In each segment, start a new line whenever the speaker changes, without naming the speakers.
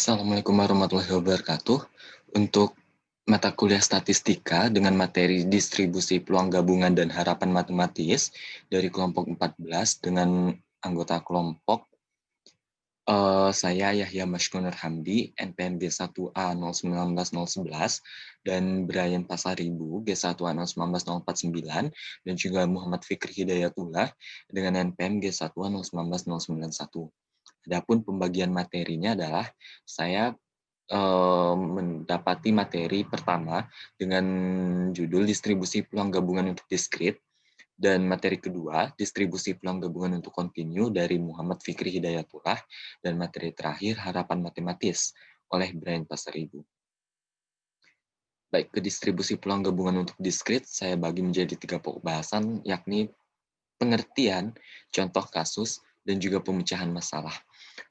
Assalamualaikum warahmatullahi wabarakatuh. Untuk mata kuliah statistika dengan materi distribusi peluang gabungan dan harapan matematis dari kelompok 14 dengan anggota kelompok saya Yahya Mashkunur Hamdi, NPM G1A 019011 dan Brian Pasaribu G1A 019049 dan juga Muhammad Fikri Hidayatullah dengan NPM G1A 019091. Adapun pembagian materinya adalah saya mendapati materi pertama dengan judul distribusi peluang gabungan untuk diskrit, dan materi kedua distribusi peluang gabungan untuk kontinu dari Muhammad Fikri Hidayatullah, dan materi terakhir harapan matematis oleh Brian Pasaribu. Baik, ke distribusi peluang gabungan untuk diskrit saya bagi menjadi 3 pokok bahasan, yakni pengertian, contoh kasus, dan juga pemecahan masalah.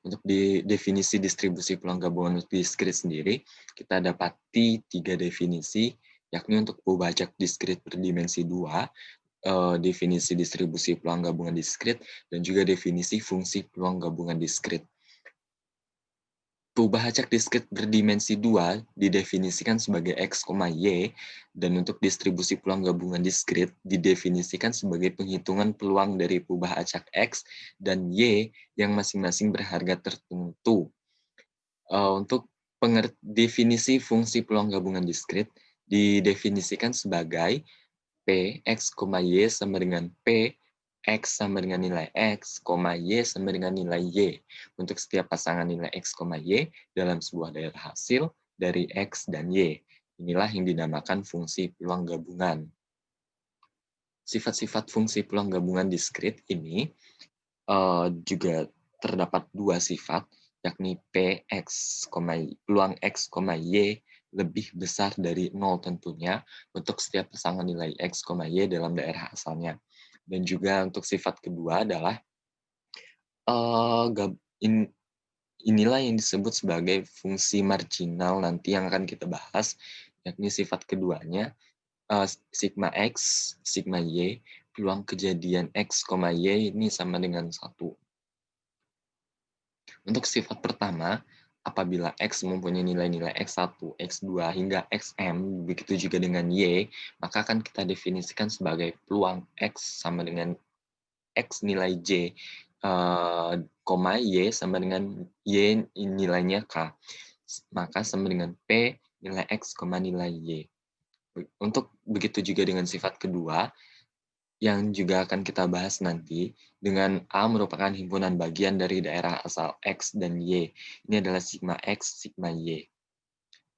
Untuk di definisi distribusi peluang gabungan untuk diskrit sendiri, kita dapati 3 definisi, yakni untuk pembajak diskrit berdimensi 2, definisi distribusi peluang gabungan diskrit, dan juga definisi fungsi peluang gabungan diskrit. Perubahan acak diskrit berdimensi 2 didefinisikan sebagai X, Y, dan untuk distribusi peluang gabungan diskrit didefinisikan sebagai penghitungan peluang dari perubahan acak X dan Y yang masing-masing berharga tertentu. Untuk definisi fungsi peluang gabungan diskrit didefinisikan sebagai P, X, Y sama dengan P, X sama dengan nilai X, Y sama dengan nilai Y. Untuk setiap pasangan nilai X, Y dalam sebuah daerah hasil dari X dan Y. Inilah yang dinamakan fungsi peluang gabungan. Sifat-sifat fungsi peluang gabungan diskrit ini juga terdapat 2 sifat, yakni Px, peluang X, Y lebih besar dari 0 tentunya untuk setiap pasangan nilai X, Y dalam daerah asalnya. Dan juga untuk sifat kedua adalah inilah yang disebut sebagai fungsi marginal nanti yang akan kita bahas, yakni sifat keduanya sigma X, sigma Y, peluang kejadian X, Y ini sama dengan 1. Untuk sifat pertama, apabila X mempunyai nilai-nilai X1, X2, hingga Xm, begitu juga dengan Y, maka akan kita definisikan sebagai peluang X sama dengan X nilai J, Y sama dengan Y nilainya K. Maka sama dengan P nilai X, nilai Y. Untuk begitu juga dengan sifat kedua, yang juga akan kita bahas nanti, dengan A merupakan himpunan bagian dari daerah asal X dan Y. Ini adalah sigma X, sigma Y.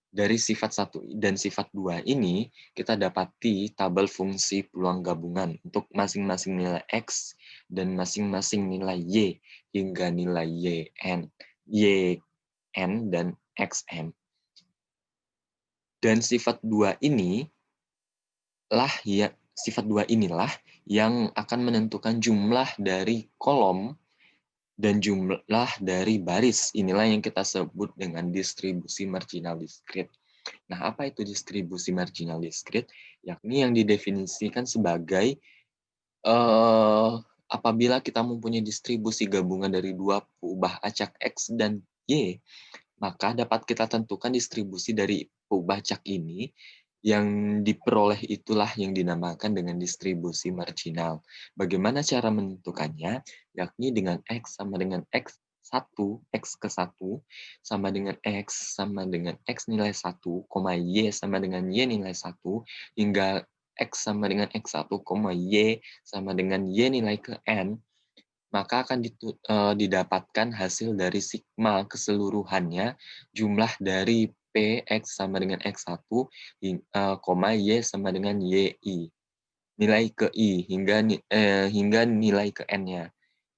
Dari sifat 1 dan sifat 2 ini, kita dapati tabel fungsi peluang gabungan untuk masing-masing nilai X dan masing-masing nilai Y hingga nilai YN dan XM. Dan sifat 2 ini sifat 2 inilah yang akan menentukan jumlah dari kolom dan jumlah dari baris. Inilah yang kita sebut dengan distribusi marginal diskrit. Nah, apa itu distribusi marginal diskrit? Yakni yang didefinisikan sebagai apabila kita mempunyai distribusi gabungan dari dua peubah acak X dan Y, maka dapat kita tentukan distribusi dari peubah acak ini yang diperoleh itulah yang dinamakan dengan distribusi marginal. Bagaimana cara menentukannya? Yakni dengan X sama dengan X1, X ke 1, sama dengan X sama dengan X nilai 1, Y sama dengan Y nilai 1, hingga X sama dengan X1, Y sama dengan Y nilai ke N, maka akan didapatkan hasil dari sigma keseluruhannya, jumlah dari P, X sama dengan X1, Y sama dengan YI. Nilai ke I, hingga nilai ke N-nya.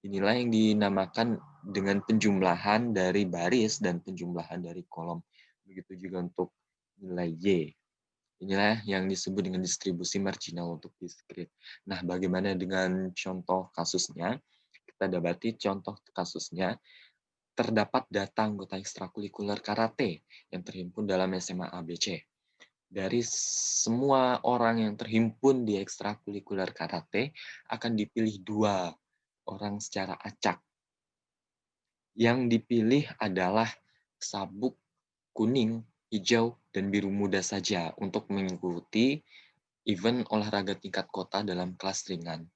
Inilah yang dinamakan dengan penjumlahan dari baris dan penjumlahan dari kolom. Begitu juga untuk nilai Y. Inilah yang disebut dengan distribusi marginal untuk diskrit. Nah, bagaimana dengan contoh kasusnya? Kita dapati contoh kasusnya, terdapat data anggota ekstrakurikuler karate yang terhimpun dalam SMA ABC. Dari semua orang yang terhimpun di ekstrakurikuler karate, akan dipilih 2 orang secara acak. Yang dipilih adalah sabuk kuning, hijau, dan biru muda saja untuk mengikuti event olahraga tingkat kota dalam kelas ringan.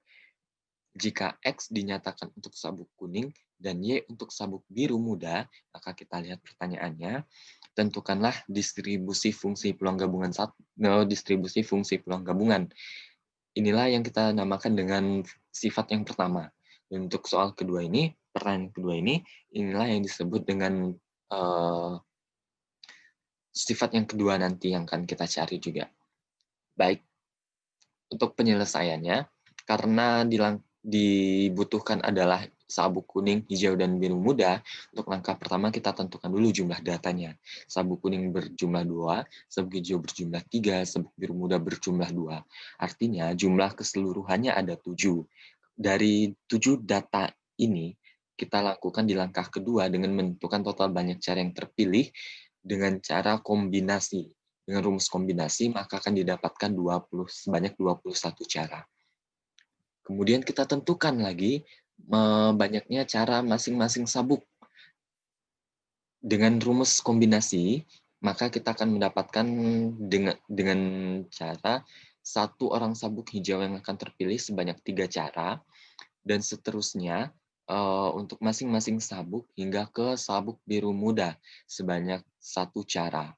Jika X dinyatakan untuk sabuk kuning dan Y untuk sabuk biru muda, maka kita lihat pertanyaannya. Tentukanlah distribusi fungsi peluang gabungan distribusi fungsi peluang gabungan. Inilah yang kita namakan dengan sifat yang pertama. Dan untuk soal kedua ini, pertanyaan kedua ini, inilah yang disebut dengan sifat yang kedua nanti yang akan kita cari juga. Baik, untuk penyelesaiannya, karena dibutuhkan adalah sabuk kuning, hijau, dan biru muda, untuk langkah pertama kita tentukan dulu jumlah datanya. Sabuk kuning berjumlah 2, sabuk hijau berjumlah 3, sabuk biru muda berjumlah 2. Artinya jumlah keseluruhannya ada 7. Dari 7 data ini, kita lakukan di langkah kedua dengan menentukan total banyak cara yang terpilih dengan cara kombinasi. Dengan rumus kombinasi, maka akan didapatkan sebanyak 21 cara. Kemudian kita tentukan lagi banyaknya cara masing-masing sabuk. Dengan rumus kombinasi, maka kita akan mendapatkan dengan cara satu orang sabuk hijau yang akan terpilih sebanyak 3 cara, dan seterusnya untuk masing-masing sabuk hingga ke sabuk biru muda sebanyak 1 cara.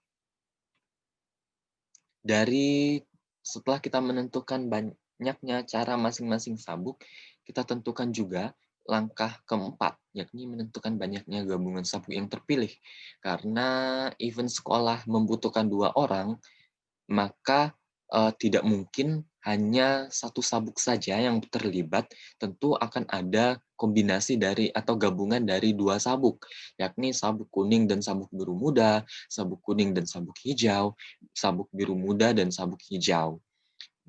Setelah kita menentukan banyaknya cara masing-masing sabuk, kita tentukan juga langkah keempat, yakni menentukan banyaknya gabungan sabuk yang terpilih. Karena event sekolah membutuhkan 2 orang, maka tidak mungkin hanya satu sabuk saja yang terlibat, tentu akan ada kombinasi dari atau gabungan dari 2 sabuk, yakni sabuk kuning dan sabuk biru muda, sabuk kuning dan sabuk hijau, sabuk biru muda dan sabuk hijau.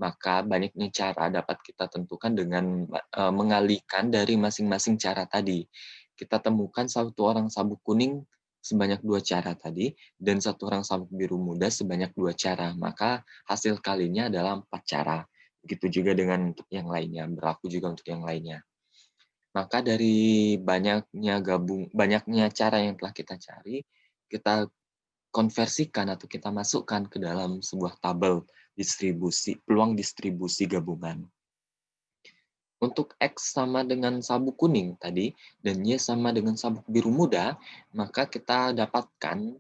Maka banyaknya cara dapat kita tentukan dengan mengalihkan dari masing-masing cara tadi. Kita temukan satu orang sabuk kuning sebanyak 2 cara tadi, dan satu orang sabuk biru muda sebanyak 2 cara. Maka hasil kalinya adalah 4 cara. Begitu juga dengan untuk yang lainnya, berlaku juga untuk yang lainnya. Maka dari banyaknya cara yang telah kita cari, kita konversikan atau kita masukkan ke dalam sebuah tabel peluang distribusi gabungan. Untuk X sama dengan sabuk kuning tadi, dan Y sama dengan sabuk biru muda, maka kita dapatkan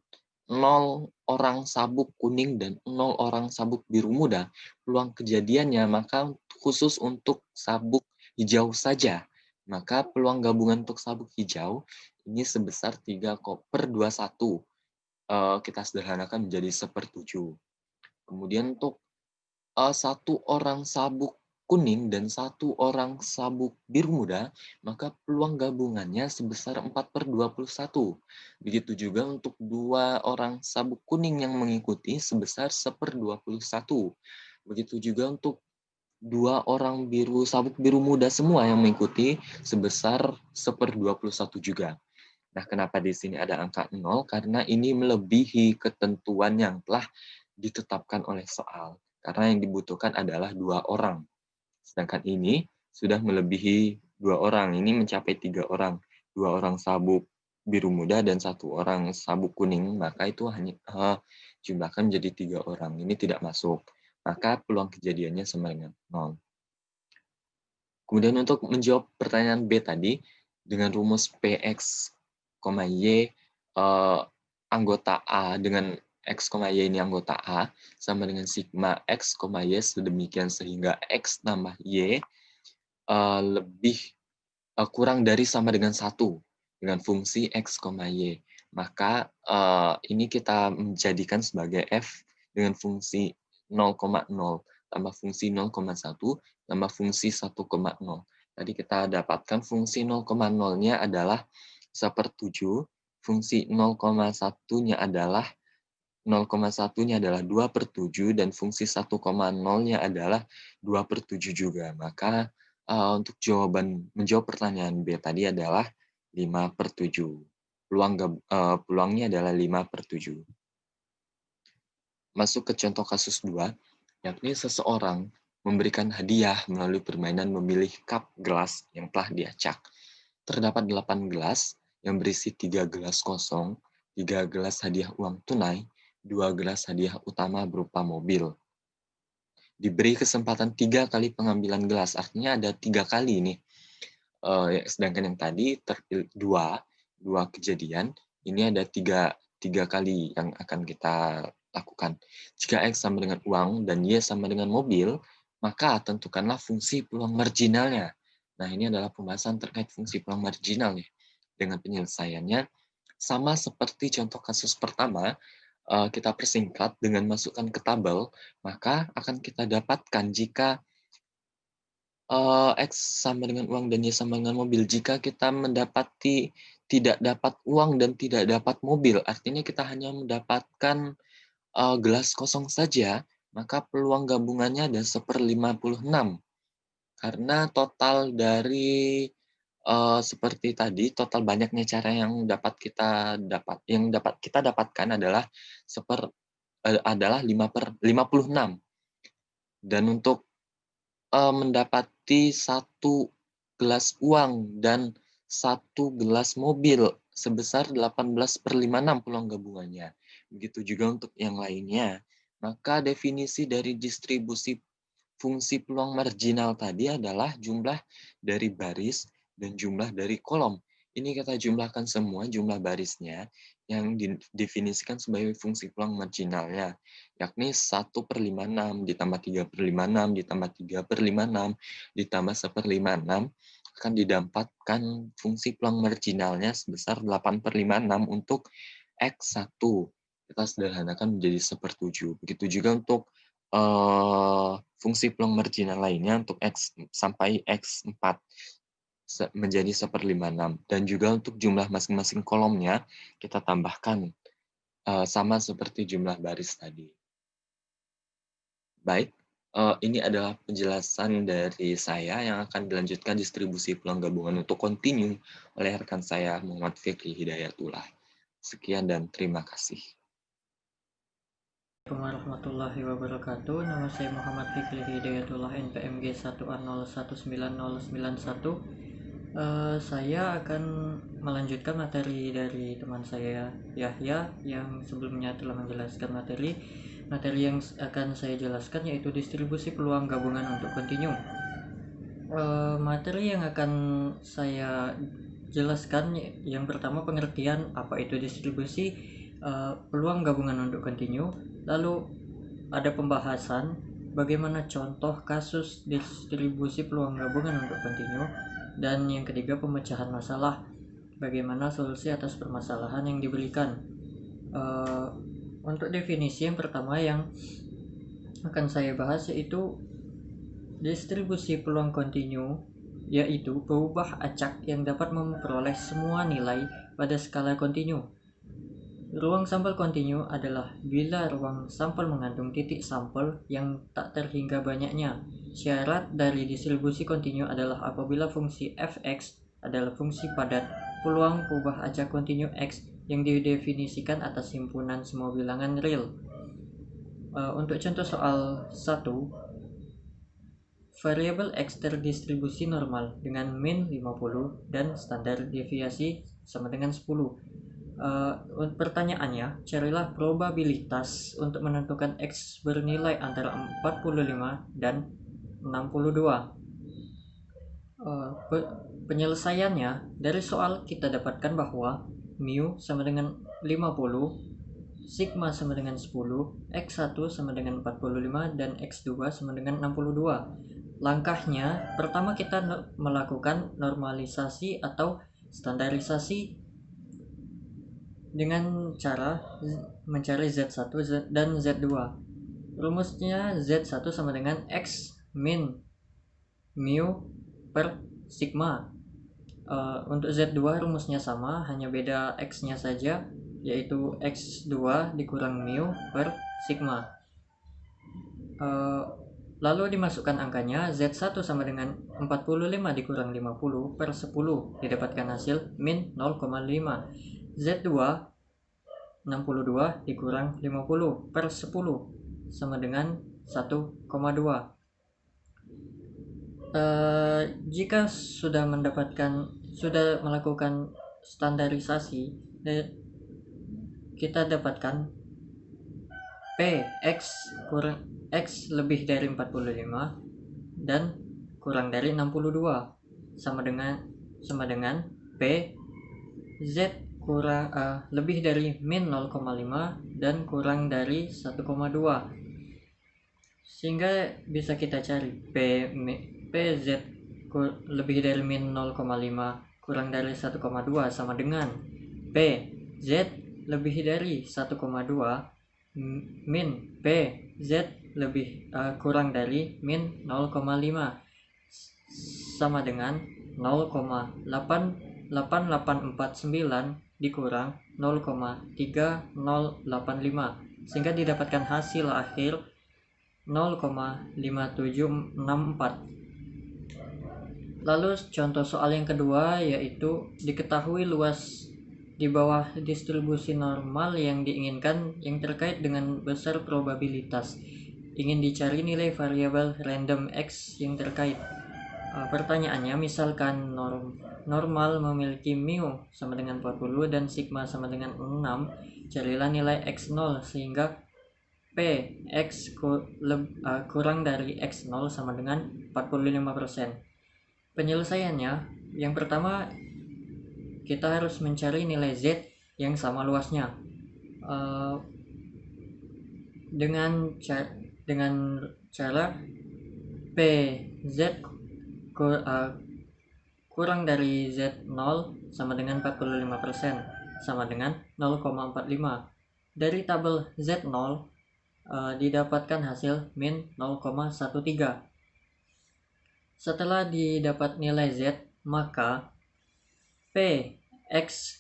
0 orang sabuk kuning dan 0 orang sabuk biru muda. Peluang kejadiannya maka khusus untuk sabuk hijau saja. Maka peluang gabungan untuk sabuk hijau ini sebesar 3/21. Kita sederhanakan menjadi 1/7. Kemudian untuk satu orang sabuk kuning dan satu orang sabuk biru muda, maka peluang gabungannya sebesar 4/21. Begitu juga untuk 2 orang sabuk kuning yang mengikuti sebesar 1/21. Begitu juga untuk 2 orang sabuk biru muda semua yang mengikuti sebesar 1/21 juga. Nah, kenapa di sini ada angka 0? Karena ini melebihi ketentuan yang telah ditetapkan oleh soal. Karena yang dibutuhkan adalah 2 orang. Sedangkan ini sudah melebihi 2 orang. Ini mencapai 3 orang. 2 orang sabuk biru muda dan 1 orang sabuk kuning. Maka itu hanya jumlahkan menjadi 3 orang. Ini tidak masuk. Maka peluang kejadiannya sama dengan 0. Kemudian untuk menjawab pertanyaan B tadi, dengan rumus PX, Y, anggota A dengan X, Y ini anggota A, sama dengan sigma X, Y sedemikian sehingga X tambah Y lebih kurang dari sama dengan 1 dengan fungsi X, Y. Maka ini kita menjadikan sebagai F dengan fungsi 0,0 tambah fungsi 0,1 tambah fungsi 1,0. Tadi kita dapatkan fungsi 0,0-nya adalah 1/7, fungsi 0,1-nya adalah 0,1-nya adalah 2/7, dan fungsi 1,0-nya adalah 2/7 juga. Maka untuk menjawab pertanyaan B tadi adalah 5/7. Peluangnya adalah 5/7. Masuk ke contoh kasus 2, yakni seseorang memberikan hadiah melalui permainan memilih cup gelas yang telah diacak. Terdapat 8 gelas yang berisi 3 gelas kosong 3 gelas hadiah uang tunai, 2 gelas hadiah utama berupa mobil. Diberi kesempatan 3 kali pengambilan gelas, artinya ada 3 kali nih. Sedangkan yang tadi terpilih 2 kejadian, ini ada 3 kali yang akan kita lakukan. Jika X sama dengan uang dan Y sama dengan mobil, maka tentukanlah fungsi peluang marginalnya. Nah, ini adalah pembahasan terkait fungsi peluang marginal nih. Dengan penyelesaiannya, sama seperti contoh kasus pertama, kita persingkat dengan masukkan ke tabel, maka akan kita dapatkan jika X sama dengan uang dan Y sama dengan mobil. Jika kita mendapati tidak dapat uang dan tidak dapat mobil, artinya kita hanya mendapatkan, gelas kosong saja, maka peluang gabungannya ada 1/56. Karena total dari, seperti tadi, total banyaknya cara yang dapat kita dapatkan adalah adalah 5/56. Dan untuk mendapati 1 gelas uang dan 1 gelas mobil sebesar 18/56 peluang gabungannya. Begitu juga untuk yang lainnya. Maka definisi dari distribusi fungsi peluang marginal tadi adalah jumlah dari baris dan jumlah dari kolom. Ini kita jumlahkan semua jumlah barisnya yang didefinisikan sebagai fungsi peluang marginalnya, yakni 1/56 ditambah 3/56 ditambah 3/56 ditambah 1/56 akan didapatkan fungsi peluang marginalnya sebesar 8/56 untuk X1. Kita sederhanakan menjadi 1/7. Begitu juga untuk fungsi peluang marginal lainnya untuk X sampai X4 menjadi 1/56. Dan juga untuk jumlah masing-masing kolomnya kita tambahkan sama seperti jumlah baris tadi. Baik, ini adalah penjelasan dari saya yang akan dilanjutkan distribusi peluang gabungan untuk kontinu oleh rekan saya Muhammad Fikri Hidayatullah. Sekian dan terima kasih.
Assalamualaikum warahmatullahi wabarakatuh. Nama saya Muhammad Fikri Hidayatullah, NPMG 1A019091. Saya akan melanjutkan materi dari teman saya Yahya yang sebelumnya telah menjelaskan materi yang akan saya jelaskan yaitu distribusi peluang gabungan untuk kontinu. Materi yang akan saya jelaskan yang pertama pengertian apa itu distribusi peluang gabungan untuk kontinu, lalu ada pembahasan bagaimana contoh kasus distribusi peluang gabungan untuk kontinu, dan yang ketiga pemecahan masalah, bagaimana solusi atas permasalahan yang diberikan. Untuk definisi yang pertama yang akan saya bahas yaitu distribusi peluang kontinu, yaitu peubah acak yang dapat memperoleh semua nilai pada skala kontinu. Ruang sampel kontinu adalah bila ruang sampel mengandung titik sampel yang tak terhingga banyaknya. Syarat dari distribusi kontinu adalah apabila fungsi fx adalah fungsi padat peluang peubah acak kontinu x yang didefinisikan atas himpunan semua bilangan real. Untuk contoh soal 1, variabel X terdistribusi normal dengan min 50 dan standar deviasi sama dengan 10. Pertanyaannya, carilah probabilitas untuk menentukan X bernilai antara 45 dan 62. Penyelesaiannya, dari soal kita dapatkan bahwa mu sama dengan 50, sigma sama dengan 10, X1 sama dengan 45, dan X2 sama dengan 62. Langkahnya, pertama kita melakukan normalisasi atau standarisasi dengan cara mencari Z1 dan Z2. Rumusnya Z1 sama dengan X min mu per sigma. Untuk Z2 rumusnya sama, hanya beda X-nya saja, yaitu X2 dikurang mu per sigma. Lalu dimasukkan angkanya, Z1 sama dengan 45 dikurang 50 per 10, didapatkan hasil min 0,5. Z2 62 dikurang 50 per 10 sama dengan 1,2. Jika sudah melakukan standarisasi, kita dapatkan P X kurang X lebih dari 45 dan kurang dari 62 sama dengan P Z kurang lebih dari min 0,5 dan kurang dari 1,2, sehingga bisa kita cari PZ lebih dari min 0,5 kurang dari 1,2 sama dengan PZ lebih dari 1,2 min PZ lebih kurang dari min 0,5 sama dengan 0,88849 dikurang 0,3085, sehingga didapatkan hasil akhir 0,5764. Lalu contoh soal yang kedua yaitu diketahui luas di bawah distribusi normal yang diinginkan yang terkait dengan besar probabilitas. Ingin dicari nilai variabel random X yang terkait. Pertanyaannya, misalkan normal memiliki mu sama dengan 40 dan sigma sama dengan 6, carilah nilai X0 sehingga P X kurang dari X0 sama dengan 45%. Penyelesaiannya, yang pertama kita harus mencari nilai Z yang sama luasnya. Dengan cara PZ kurang dari Z0 sama dengan 45% sama dengan 0,45. Dari tabel Z0 didapatkan hasil min 0,13. Setelah didapat nilai Z, maka P X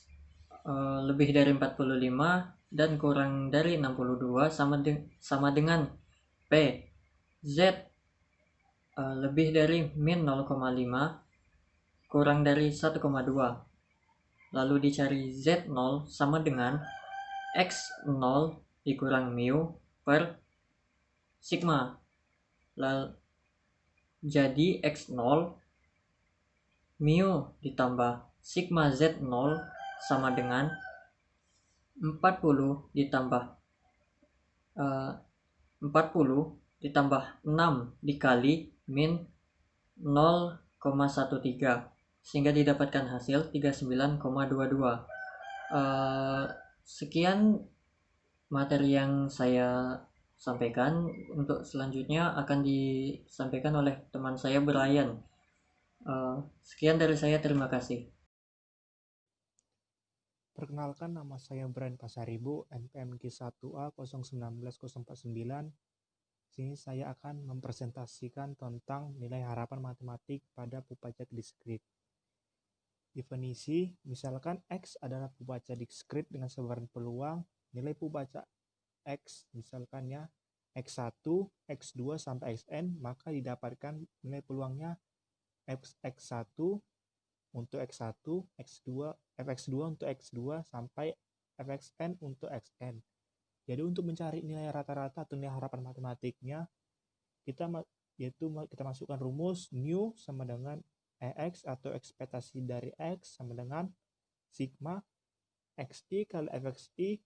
lebih dari 45 dan kurang dari 62 sama dengan P Z lebih dari min 0,5 kurang dari 1,2. Lalu dicari Z0 sama dengan X0 dikurang mu per sigma. Lalu jadi X0 mu ditambah sigma Z0 sama dengan 40 ditambah 40 ditambah 6 dikali min 0,13, sehingga didapatkan hasil 39,22. Sekian materi yang saya sampaikan. Untuk selanjutnya akan disampaikan oleh teman saya Brian. Sekian dari saya, terima kasih.
Perkenalkan, nama saya Brian Pasaribu, NPM G1A 019049. Sini saya akan mempresentasikan tentang nilai harapan matematik pada pupacak diskrit. Definisi, misalkan X adalah pupacak diskrit dengan sebaran peluang, nilai pupacak X misalkan ya X1, X2 sampai Xn, maka didapatkan nilai peluangnya X1 untuk X1, X2, Fx2 untuk X2 sampai Fxn untuk Xn. Jadi untuk mencari nilai rata-rata atau nilai harapan matematiknya, kita masukkan rumus nu sama dengan Ex atau ekspektasi dari X sama dengan sigma Xi kali Fxi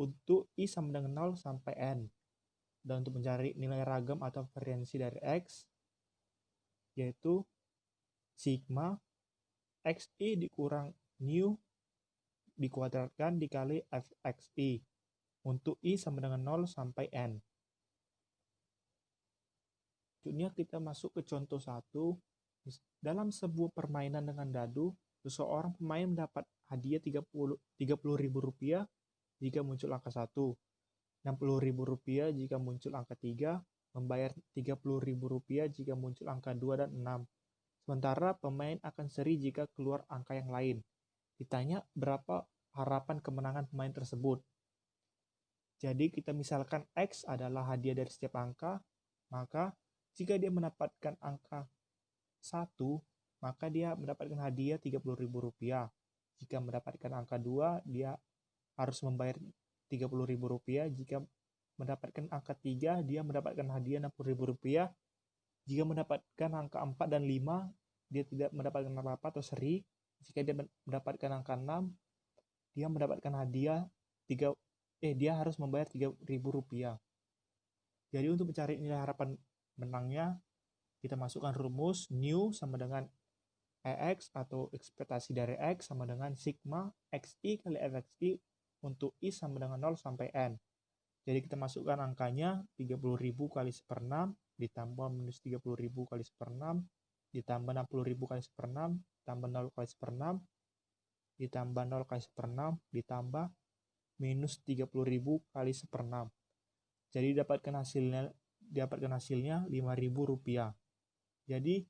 untuk I sama dengan 0 sampai N. Dan untuk mencari nilai ragam atau variansi dari X, yaitu sigma Xi dikurang nu dikuadratkan dikali Fxi untuk I sama dengan 0 sampai N. Selanjutnya kita masuk ke contoh 1. Dalam sebuah permainan dengan dadu, seseorang pemain mendapat hadiah Rp30.000 jika muncul angka 1, Rp60.000 jika muncul angka 3, membayar Rp30.000 jika muncul angka 2 dan 6. Sementara pemain akan seri jika keluar angka yang lain. Ditanya berapa harapan kemenangan pemain tersebut. Jadi kita misalkan X adalah hadiah dari setiap angka, maka jika dia mendapatkan angka 1, maka dia mendapatkan hadiah Rp30.000. Jika mendapatkan angka 2, dia harus membayar Rp30.000. Jika mendapatkan angka 3, dia mendapatkan hadiah Rp60.000. Jika mendapatkan angka 4 dan 5, dia tidak mendapatkan apa-apa atau seri. Jika dia mendapatkan angka 6, dia mendapatkan hadiah dia harus membayar Rp3.000. Jadi untuk mencari nilai harapan menangnya, kita masukkan rumus new sama dengan EX atau ekspektasi dari X sama dengan sigma XI kali FXI untuk I sama dengan 0 sampai N. Jadi kita masukkan angkanya 30.000 kali 1/6 ditambah minus 30.000 kali 1/6 ditambah 60.000 kali 1/6 ditambah 0 kali 1/6 ditambah 0 kali 1/6 ditambah minus 30.000 kali 1/6. Jadi dapatkan hasilnya Rp5.000. Jadi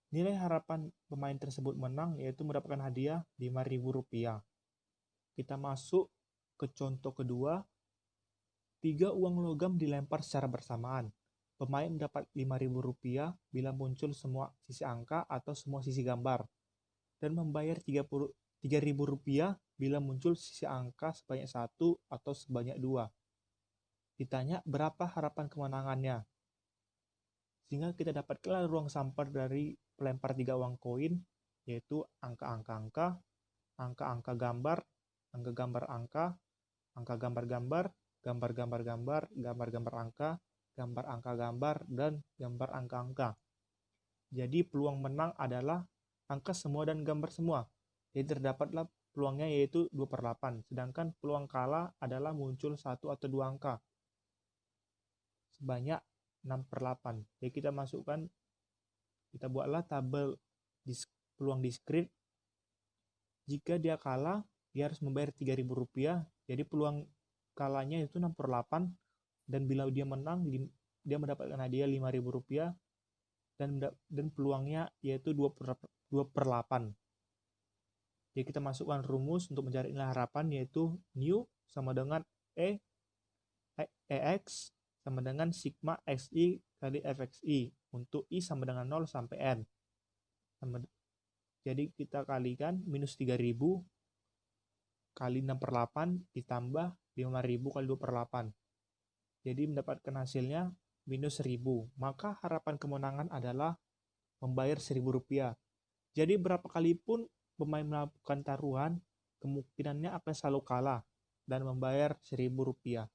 nilai harapan pemain tersebut menang yaitu mendapatkan hadiah Rp5.000. Kita masuk ke contoh kedua. 3 uang logam dilempar secara bersamaan. Pemain mendapat Rp5.000 bila muncul semua sisi angka atau semua sisi gambar. Dan membayar Rp3.000 bila muncul sisi angka sebanyak 1 atau sebanyak 2. Ditanya berapa harapan kemenangannya. Sehingga kita dapatkan ruang sampar dari pelempar 3 uang koin, yaitu angka-angka-angka, angka-angka gambar, angka gambar angka, angka gambar-gambar, gambar-gambar-gambar, gambar-gambar angka, gambar angka gambar, dan gambar angka-angka. Jadi peluang menang adalah angka semua dan gambar semua. Jadi terdapatlah peluangnya yaitu 2/8. Sedangkan peluang kalah adalah muncul 1 atau 2 angka. Sebanyak 6/8. Jadi kita buatlah tabel peluang diskrit. Jika dia kalah, dia harus membayar Rp3.000. Jadi peluang kalahnya itu 6/8, dan bila dia menang dia mendapatkan hadiah Rp5.000 dan peluangnya yaitu 2/8. Jadi kita masukkan rumus untuk mencari nilai harapan yaitu new sama dengan EX sama dengan sigma XI kali FXI untuk I sama dengan 0 sampai N. Jadi kita kalikan minus 3.000 kali 6/8 ditambah 5.000 kali 2/8. Jadi mendapatkan hasilnya minus 1.000. Maka harapan kemenangan adalah membayar Rp1.000. Jadi berapa kali pun pemain melakukan taruhan, kemungkinannya akan selalu kalah dan membayar Rp1.000.